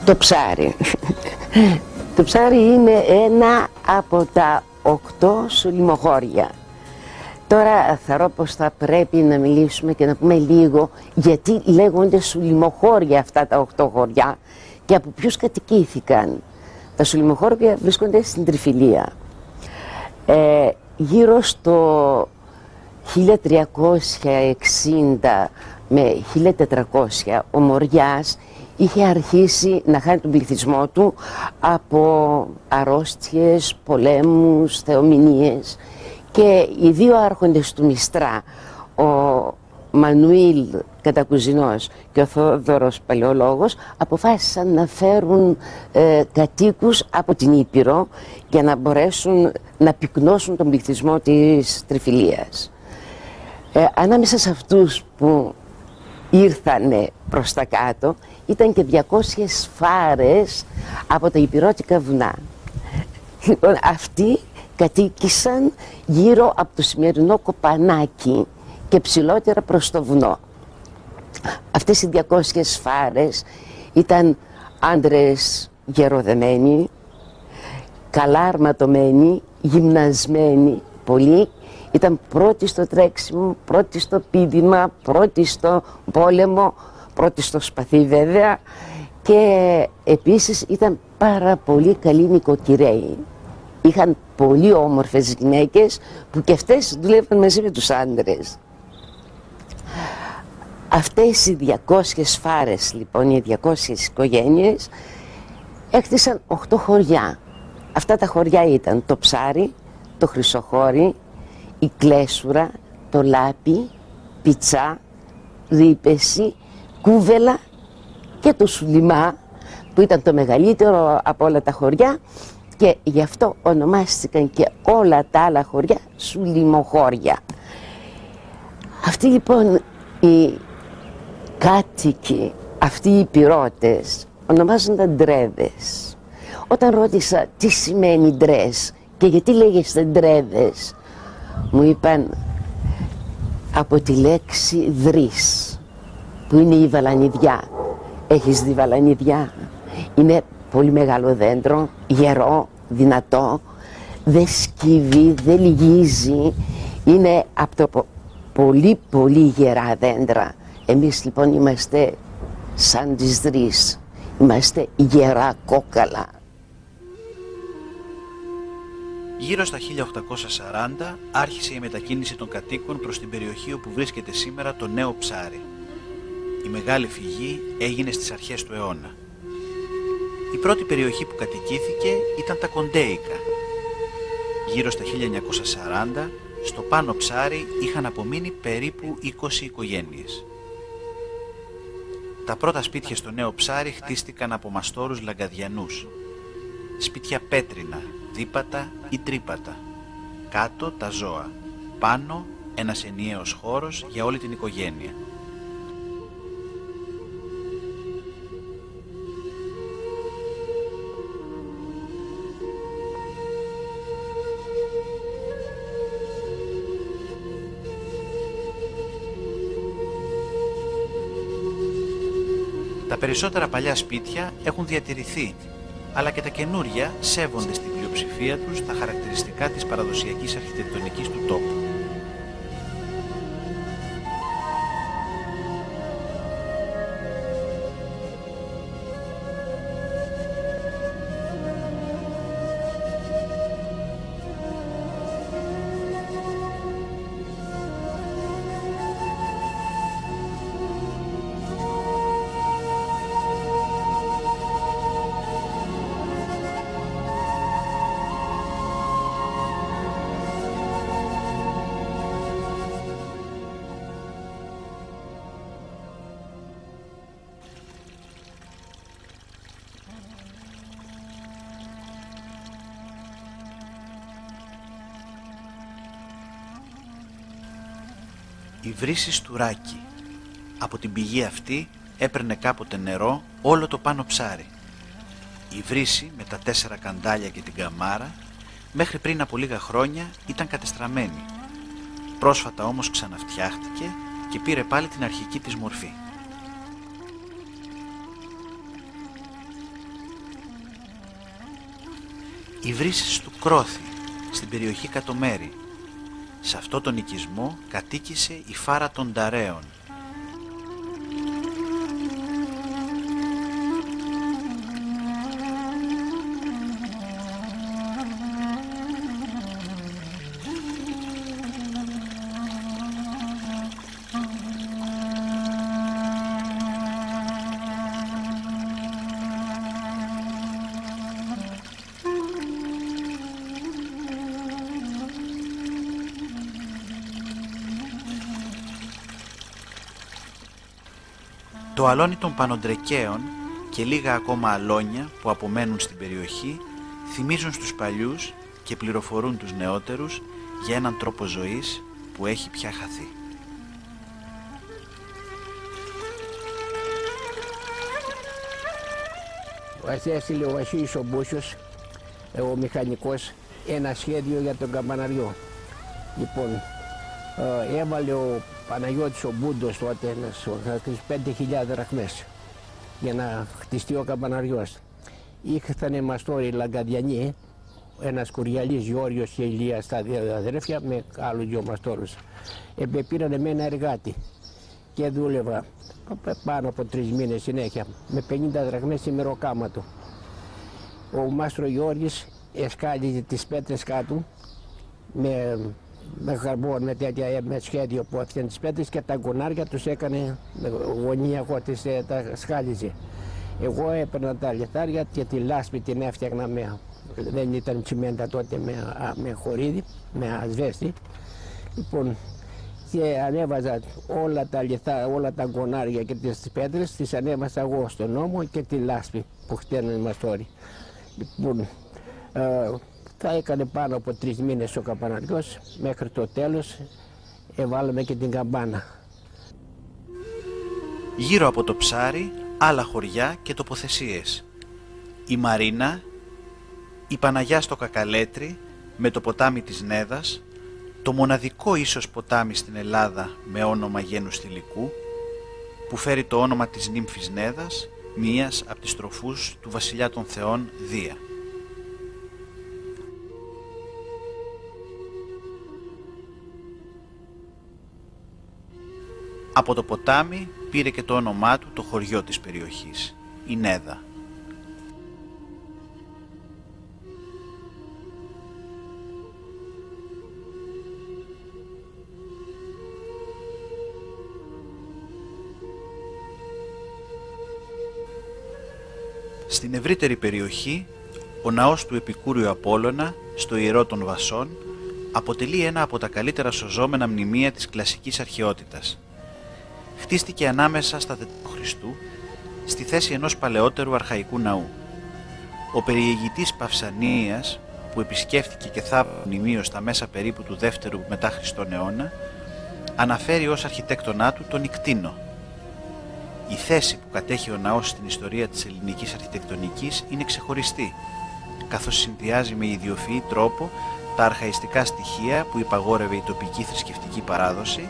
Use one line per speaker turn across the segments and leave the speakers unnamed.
Το ψάρι. Το ψάρι είναι ένα από τα 8 σουλημοχώρια. Τώρα θεωρώ πως θα πρέπει να μιλήσουμε και να πούμε λίγο γιατί λέγονται σουλημοχώρια αυτά τα 8 χωριά και από ποιους κατοικήθηκαν. Τα σουλημοχώρια βρίσκονται στην Τριφυλία. Γύρω στο 1360 με 1400 ο Μοριάς είχε αρχίσει να χάνει τον πληθυσμό του από αρρώστιες, πολέμους, θεομηνίες και οι δύο άρχοντες του Μιστρά, ο Μανουήλ Κατακουζινός και ο Θόδωρος Παλαιολόγος, αποφάσισαν να φέρουν κατοίκους από την Ήπειρο για να μπορέσουν να πυκνώσουν τον πληθυσμό της Τριφυλίας. Ανάμεσα σε αυτούς που ήρθανε προς τα κάτω ήταν και 200 φάρες από τα Ηπειρώτικα βουνά. Λοιπόν, αυτοί κατοίκησαν γύρω από το σημερινό Κοπανάκι και ψηλότερα προς το βουνό. Αυτές οι 200 φάρες ήταν άντρες γεροδεμένοι, καλά αρματωμένοι, γυμνασμένοι πολύ. Ήταν πρώτοι στο τρέξιμο, πρώτοι στο πήδημα, πρώτοι στο πόλεμο, πρώτοι στο σπαθί βέβαια, και επίσης ήταν πάρα πολύ καλοί νοικοκυρέοι. Είχαν πολύ όμορφες γυναίκες που και αυτές δουλεύαν μαζί με τους άντρες. Αυτές οι 200 φάρες λοιπόν, οι 200 οικογένειες έκτισαν 8 χωριά. Αυτά τα χωριά ήταν το Ψάρι, το Χρυσοχώρι, η Κλέσουρα, το Λάπι, Πιτσά, Ρήπεση, Κούβελα και το Σουλημά, που ήταν το μεγαλύτερο από όλα τα χωριά, και γι' αυτό ονομάστηκαν και όλα τα άλλα χωριά Σουλημοχώρια. Αυτοί λοιπόν οι κάτοικοι, αυτοί οι πυρώτες ονομάζονταν ντρέδες. Όταν ρώτησα τι σημαίνει ντρές και γιατί λέγεστε ντρέδες, μου είπαν από τη λέξη δρύς, που είναι η βαλανιδιά. Έχεις δει βαλανιδιά? Είναι πολύ μεγάλο δέντρο, γερό, δυνατό, δεν σκύβει, δεν λυγίζει, είναι από το πολύ πολύ γερά δέντρα. Εμείς λοιπόν είμαστε σαν τις δρύς, είμαστε γερά κόκαλα.
Γύρω στα 1840 άρχισε η μετακίνηση των κατοίκων προς την περιοχή όπου βρίσκεται σήμερα το Νέο Ψάρι. Η μεγάλη φυγή έγινε στις αρχές του αιώνα. Η πρώτη περιοχή που κατοικήθηκε ήταν τα Κοντέικα. Γύρω στα 1940 στο Πάνω Ψάρι είχαν απομείνει περίπου 20 οικογένειες. Τα πρώτα σπίτια στο Νέο Ψάρι χτίστηκαν από μαστόρους λαγκαδιανούς. Σπίτια πέτρινα, δίπατα ή τρίπατα. Κάτω τα ζώα. Πάνω ένας ενιαίος χώρος για όλη την οικογένεια. Τα περισσότερα παλιά σπίτια έχουν διατηρηθεί, αλλά και τα καινούρια σέβονται στην πλειοψηφία τους τα χαρακτηριστικά της παραδοσιακής αρχιτεκτονικής του τόπου. Η βρύση Στουράκη. Από την πηγή αυτή έπαιρνε κάποτε νερό όλο το Πάνω Ψάρι. Η βρύση με τα 4 καντάλια και την καμάρα μέχρι πριν από λίγα χρόνια ήταν κατεστραμμένη. Πρόσφατα όμως ξαναφτιάχτηκε και πήρε πάλι την αρχική της μορφή. Οι βρύσεις του Κρόθη, στην περιοχή Κατομέρη. Σε αυτό τον οικισμό κατοίκησε η Φάρα των Νταρέων. Το αλόνι των Πανοντρεκαίων και λίγα ακόμα αλόνια που απομένουν στην περιοχή θυμίζουν στους παλιούς και πληροφορούν τους νεότερους για έναν τρόπο ζωής που έχει πια χαθεί.
Έστειλε ο Βασίλης ο Μπούσιος, ο μηχανικός, ένα σχέδιο για τον καμπαναριό. Λοιπόν, έβαλε ο Παναγιώτης ο Μπούντος τότε 5.000 δραχμές για να χτιστεί ο καμπαναριός. Ήρθανε μαστόροι Λαγκαδιανοί, ένας Κουριαλής Γεώργιος και Ηλίας, τα δύο αδέρφια, με άλλους δυο μαστόρους. Πήρανε με ένα εργάτη και δούλευα πάνω από 3 μήνες συνέχεια, με 50 δραχμές ημεροκάματο. Ο μάστρο Γιώργης εσκάλιζε τις πέτρες κάτω με καρμπόν, με σχέδιο που έφτιανε τις πέτρες και τα γκονάρια τους έκανε γωνία, εγώ τα σκάλιζε. Εγώ έπαιρνα τα λιθάρια και τη λάσπη την έφτιαχνα δεν ήταν τσιμέντα τότε, με χωρίδι, με ασβέστη. Λοιπόν, και ανέβαζα όλα τα γκονάρια και τις πέτρες, τις ανέβασα εγώ στον ώμο και τη λάσπη που χτένανε οι μαστόροι. Λοιπόν, θα έκανε πάνω από 3 μήνες ο καμπαναριός, μέχρι το τέλος εβάλαμε και την καμπάνα.
Γύρω από το ψάρι, άλλα χωριά και τοποθεσίες. Η Μαρίνα, η Παναγιά στο Κακαλέτρι με το ποτάμι της Νέδας, το μοναδικό ίσως ποτάμι στην Ελλάδα με όνομα γένους θηλυκού, που φέρει το όνομα της νύμφης Νέδας, μίας από τις τροφούς του βασιλιά των θεών Δία. Από το ποτάμι πήρε και το όνομά του το χωριό της περιοχής, η Νέδα. Στην ευρύτερη περιοχή, ο ναός του Επικούριου Απόλλωνα, στο Ιερό των Βασών, αποτελεί ένα από τα καλύτερα σωζόμενα μνημεία της κλασικής αρχαιότητας. Χτίστηκε ανάμεσα στα 4 Χριστού, στη θέση ενός παλαιότερου αρχαϊκού ναού. Ο περιηγητής Παυσανίας, που επισκέφθηκε και θαύμασε το μνημείο στα μέσα περίπου του 2ου μετά Χριστόν αιώνα, αναφέρει ως αρχιτέκτονά του τον Ικτίνο. Η θέση που κατέχει ο ναός στην ιστορία της ελληνικής αρχιτεκτονικής είναι ξεχωριστή, καθώς συνδυάζει με ιδιοφυή τρόπο τα αρχαϊστικά στοιχεία που υπαγόρευε η τοπική θρησκευτική παράδοση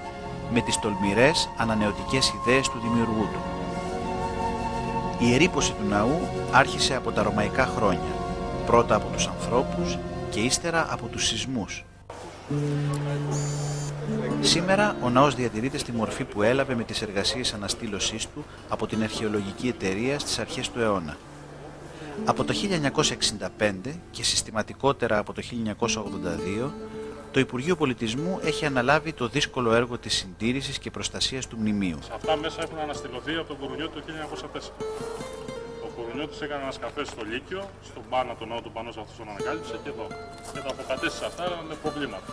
με τις τολμηρές ανανεωτικές ιδέες του δημιουργού του. Η ερείπωση του ναού άρχισε από τα ρωμαϊκά χρόνια, πρώτα από τους ανθρώπους και ύστερα από τους σεισμούς. Σήμερα ο ναός διατηρείται στη μορφή που έλαβε με τις εργασίες αναστήλωσής του από την Αρχαιολογική Εταιρεία στις αρχές του αιώνα. Από το 1965 και συστηματικότερα από το 1982, το Υπουργείο Πολιτισμού έχει αναλάβει το δύσκολο έργο της συντήρησης και προστασίας του μνημείου.
Αυτά μέσα έχουν αναστηλωθεί από τον Κουρουνιώτη το 1904. Ο Κουρουνιώτης έκανε ανασκαφές στο Λύκειο, στον Πάνα, τον ναό του Πανός αυτός τον ανακάλυψε και εδώ. Και τα αποκατέστησε αυτά με προβλήματα.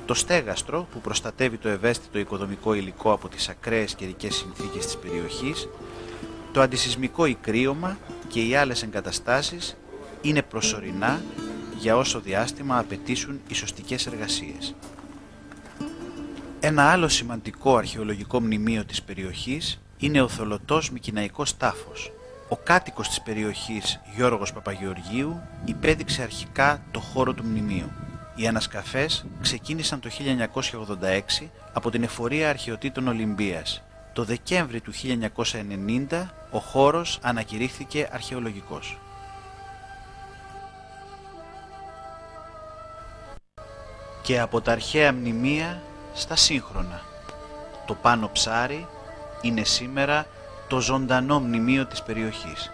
Το στέγαστρο, που προστατεύει το ευαίσθητο οικοδομικό υλικό από τις ακραίες καιρικές συνθήκες της περιοχής, το αντισυσμικό ικρίωμα και οι άλλες εγκαταστάσεις είναι προσωρινά για όσο διάστημα απαιτήσουν οι σωστικές εργασίες. Ένα άλλο σημαντικό αρχαιολογικό μνημείο της περιοχής είναι ο Θολωτός Μικηναϊκός Τάφος. Ο κάτοικος της περιοχής Γιώργος Παπαγεωργίου υπέδειξε αρχικά το χώρο του μνημείου. Οι ανασκαφές ξεκίνησαν το 1986 από την Εφορία Αρχαιοτήτων Ολυμπίας. Το Δεκέμβρη του 1990 ο χώρος ανακηρύχθηκε αρχαιολογικός. Και από τα αρχαία μνημεία στα σύγχρονα. Το Πάνω Ψάρι είναι σήμερα το ζωντανό μνημείο της περιοχής.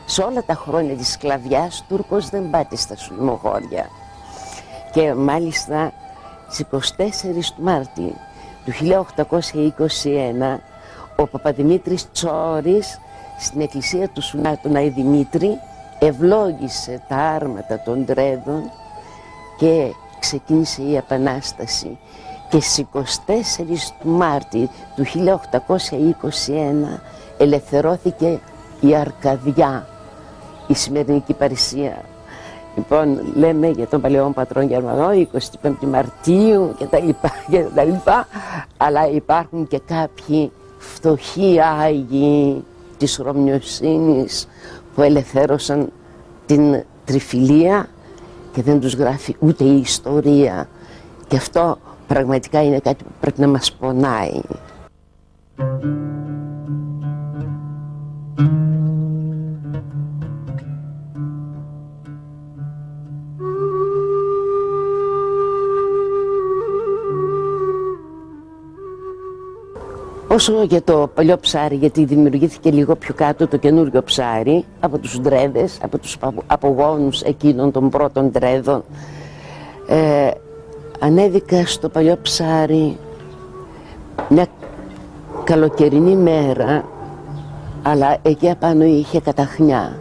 Σε όλα τα χρόνια της σκλαβιάς, Τούρκος δεν πάτησε στα Σουλημοχώρια. Και μάλιστα στις 24 του Μάρτη του 1821, ο Παπαδημήτρης Τσόρης στην εκκλησία του Σουνάτου Άη Δημήτρη ευλόγησε τα άρματα των Τρέδων και ξεκίνησε η Επανάσταση. Και στις 24 του Μάρτη του 1821 ελευθερώθηκε η Αρκαδιά, η σημερινή Κυπαρισία. Λοιπόν, λέμε για τον παλαιό πατρόν Γερμανό, 25 Μαρτίου και τα λοιπά, αλλά υπάρχουν και κάποιοι φτωχοί Άγιοι της Ρωμιοσύνης που ελευθέρωσαν την Τριφυλία και δεν τους γράφει ούτε η ιστορία. Και αυτό πραγματικά είναι κάτι που πρέπει να μας πονάει. Όσο για το παλιό ψάρι, γιατί δημιουργήθηκε λίγο πιο κάτω το καινούριο ψάρι από τους Ντρέδες, από τους απογόνους εκείνων των πρώτων Ντρέδων, ανέβηκα στο παλιό ψάρι μια καλοκαιρινή μέρα, αλλά εκεί απάνω είχε καταχνιά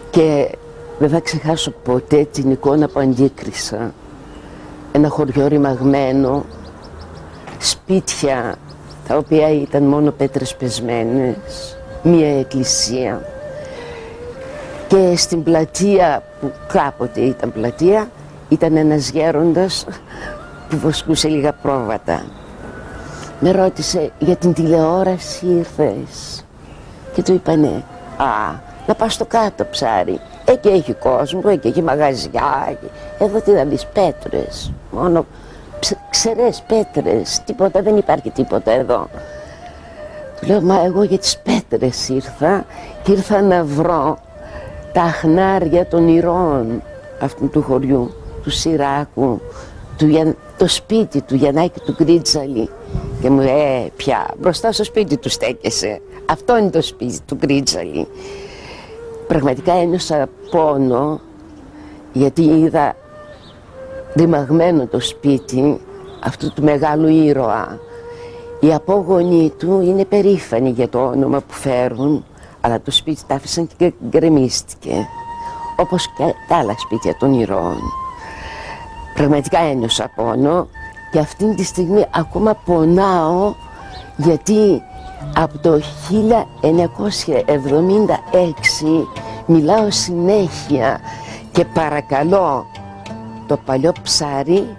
και δεν θα ξεχάσω ποτέ την εικόνα που αντίκρισα. Ένα χωριό ρημαγμένο, σπίτια τα οποία ήταν μόνο πέτρες πεσμένες, μία εκκλησία, και στην πλατεία που κάποτε ήταν πλατεία ήταν ένας γέροντας που βοσκούσε λίγα πρόβατα. Με ρώτησε, για την τηλεόραση ήρθες? Και του είπα ναι. Να πας στο κάτω ψάρι, εκεί έχει κόσμο, εκεί έχει μαγαζιά, εδώ τι να δεις, πέτρες, μόνο ξερές πέτρες, τίποτα, δεν υπάρχει τίποτα εδώ. Του λέω, μα εγώ για τις πέτρες ήρθα και ήρθα να βρω τα αχνάρια των ηρώων αυτού του χωριού, του Σιράκου, το σπίτι του Γιαννάκη του Κρίτζαλη. Και μου λέει, πια, μπροστά στο σπίτι του στέκεσαι, αυτό είναι το σπίτι του Κρίτζαλη. Πραγματικά ένιωσα πόνο, γιατί είδα ρημαγμένο το σπίτι αυτού του μεγάλου ήρωα. Οι απόγονοι του είναι περήφανοι για το όνομα που φέρουν, αλλά το σπίτι τα άφησαν και γκρεμίστηκε, όπως και τα άλλα σπίτια των ηρώων. Πραγματικά ένιωσα πόνο και αυτή τη στιγμή ακόμα πονάω, γιατί από το 1976 μιλάω συνέχεια και παρακαλώ το παλιό ψάρι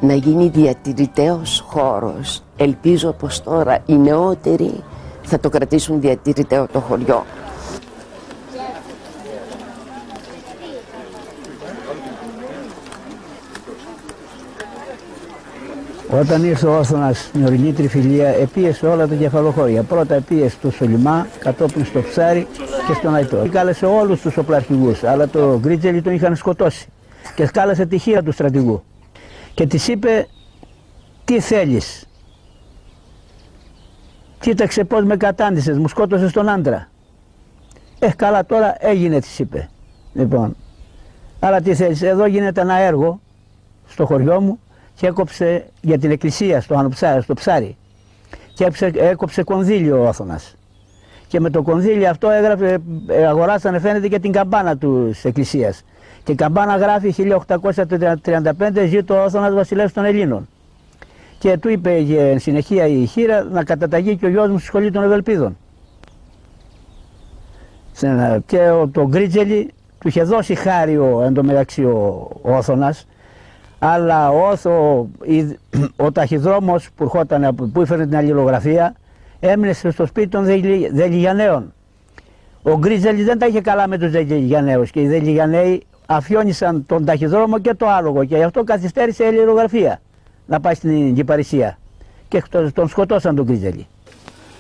να γίνει διατηρητέος χώρος. Ελπίζω πως τώρα οι νεότεροι θα το κρατήσουν διατηρητέο το χωριό.
Όταν ήρθε ο Όθωνας με ορεινή τριφυλία, επίεσε όλα τα κεφαλοχώρια. Πρώτα επίεσε στο Σολυμά, κατόπιν στο Ψάρι και στον Αϊτό. Κάλεσε όλους τους οπλαρχηγούς, αλλά το Γκρίτζελι τον είχαν σκοτώσει. Και κάλεσε τη χείρα του στρατηγού. Και της είπε, τι θέλεις? Κοίταξε πώς με κατάντησες, μου σκότωσες τον άντρα. Καλά, τώρα έγινε, της είπε. Λοιπόν, αλλά τι θέλεις? Εδώ γίνεται ένα έργο στο χωριό μου και έκοψε για την εκκλησία στο Ψάρι και έκοψε κονδύλιο ο Όθωνας. Και με το κονδύλιο αυτό έγραφε, αγοράσανε φαίνεται και την καμπάνα της εκκλησίας. Και η καμπάνα γράφει 1835 «Ζήτω ο Όθωνας βασιλεύς των Ελλήνων». Και του είπε εν συνεχεία η χείρα να καταταγεί και ο γιος μου στη σχολή των Ευελπίδων. Και το Γκρίτζελι του είχε δώσει χάριο εντωμεταξύ ο Όθωνας, αλλά ο ταχυδρόμος που έφερε την αλληλογραφία
έμεινε στο σπίτι των Δελιγιανναίων. Ο Γκρίζελης δεν τα είχε καλά με τους Δελιγιανναίους και οι Δελιγιανναίοι αφιόνισαν τον ταχυδρόμο και το άλογο και γι' αυτό καθυστέρησε η ελειρογραφία να πάει στην Κυπαρισία και τον σκοτώσαν τον Γκρίζελη.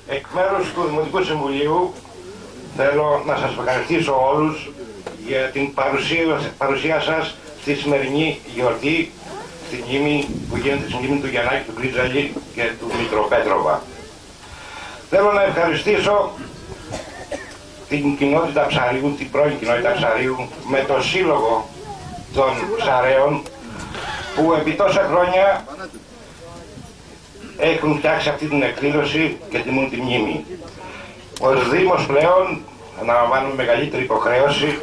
Εκ μέρους του Δημοτικού Συμβουλίου θέλω να σας ευχαριστήσω όλους για την παρουσία σας στη σημερινή γιορτή στην γήμη που γίνεται στην γήμη του Γιαννάκη, του Γκρίζελη και του Μητροπέτροβα. Θέλω να ευχαριστήσω την κοινότητα Ψαρίου, την πρώην κοινότητα Ψαρίου, με το σύλλογο των ψαρέων που επί τόσα χρόνια έχουν φτιάξει αυτή την εκδήλωση και τιμούν τη μνήμη. Ως Δήμος πλέον αναλαμβάνουμε μεγαλύτερη υποχρέωση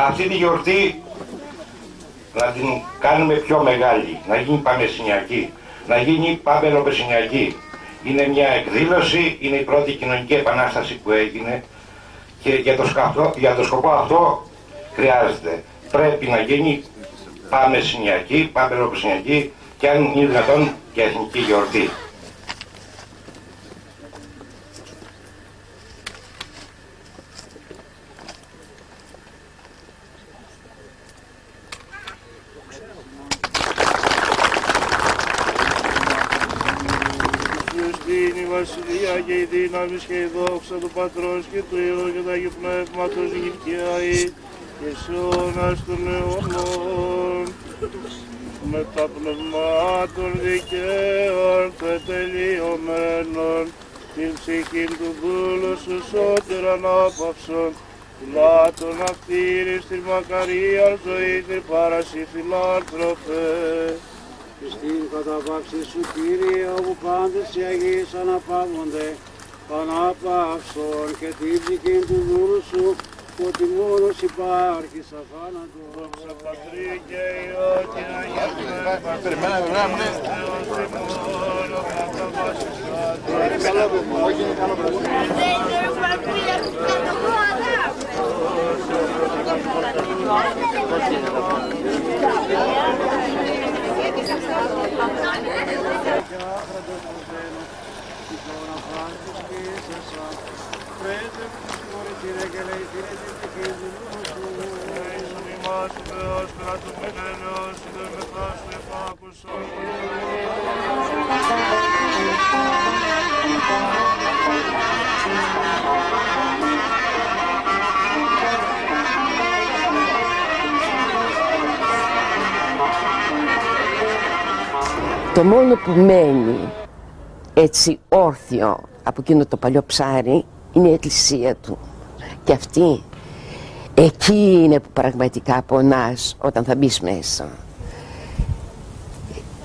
αυτή τη γιορτή να την κάνουμε πιο μεγάλη, να γίνει παμεσηνιακή, να γίνει παμπελοπεσηνιακή. Είναι μια εκδήλωση, είναι η πρώτη κοινωνική επανάσταση που έγινε και για το σκοπό αυτό χρειάζεται. Πρέπει να γίνει παμεσηνιακή, παμπελοπεσηνιακή και αν είναι δυνατόν και εθνική γιορτή.
Είναι η βασιλεία και η δύναμη και η δόξα του Πατρός και του Υιού και του Αγίου Πνεύματος νικιαεί και σε αιώνας των αιώνων. Με τα πνευμάτων δικαίων τελειωμένων, την ψυχή του δούλου σου σώτερ ανάπαυσον, φιλάτων αυτήρης την μακαρίαν ζωή την παρασύ φιλάνθρωπε.
Στην καταβάξη σου Κύριε, όπου πάντες οι Αγίες αναπαύονται, ανάπαυσον και την ψυχή του δούλου σου, ότι μόνος υπάρχει σαν θάνατο.
Δόξα Πατρί και Υιό και Αγία Πνεύμα, Θεός ημών, ο καταβάσεις
Το μόνο που μένει έτσι όρθιο από εκείνο το παλιό ψάρι είναι η εκκλησία του. Και αυτή, εκεί είναι που πραγματικά πονάς όταν θα μπεις μέσα.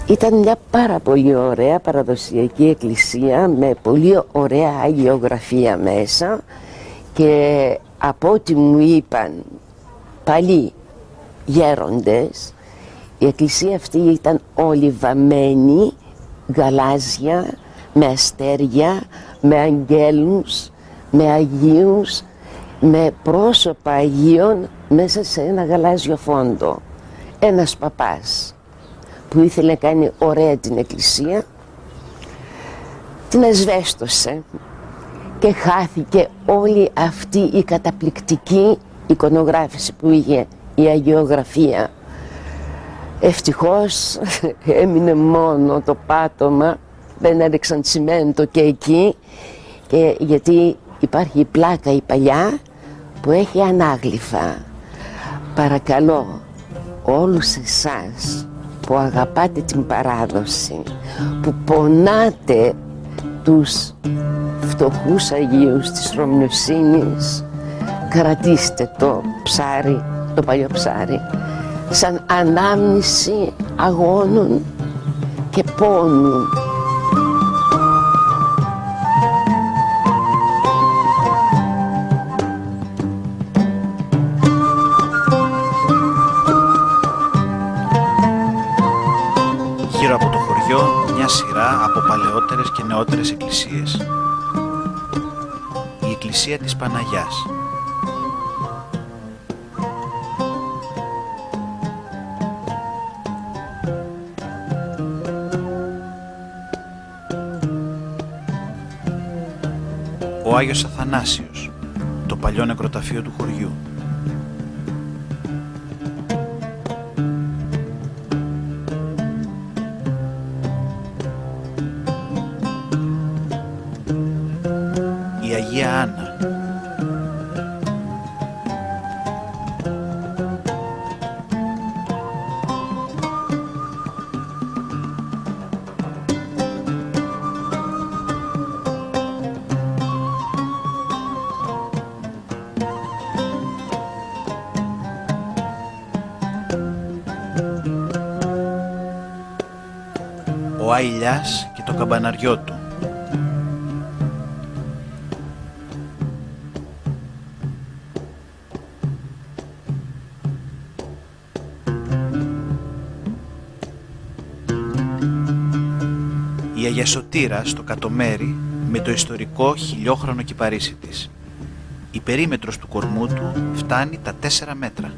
Ήταν μια πάρα πολύ ωραία παραδοσιακή εκκλησία με πολύ ωραία αγιογραφία μέσα και από ό,τι μου είπαν παλιοί γέροντες, η εκκλησία αυτή ήταν όλη βαμμένη, γαλάζια, με αστέρια, με αγγέλους, με αγίους, με πρόσωπα αγίων μέσα σε ένα γαλάζιο φόντο. Ένας παπάς που ήθελε να κάνει ωραία την εκκλησία, την ασβέστωσε και χάθηκε όλη αυτή η καταπληκτική εικονογράφηση που είχε η αγιογραφία. Ευτυχώς έμεινε μόνο το πάτωμα, δεν έριξαν τσιμέντο και εκεί, και γιατί υπάρχει η πλάκα η παλιά που έχει ανάγλυφα. Παρακαλώ όλους εσάς που αγαπάτε την παράδοση, που πονάτε τους φτωχούς Αγίους της Ρωμιοσύνης, κρατήστε το ψάρι, το παλιό ψάρι, σαν ανάμνηση αγώνων και πόνου.
Γύρω από το χωριό μια σειρά από παλαιότερες και νεότερες εκκλησίες. Η εκκλησία της Παναγιάς. ο Άγιος Αθανάσιος, το παλιό νεκροταφείο του χωριού. Η Αγία Άννα. Ο Άηλιας και το καμπαναριό του. Η Αγία Σωτήρα στο Κατομέρι με το ιστορικό χιλιόχρονο κυπαρίσι της. Η περίμετρος του κορμού του φτάνει τα 4 μέτρα.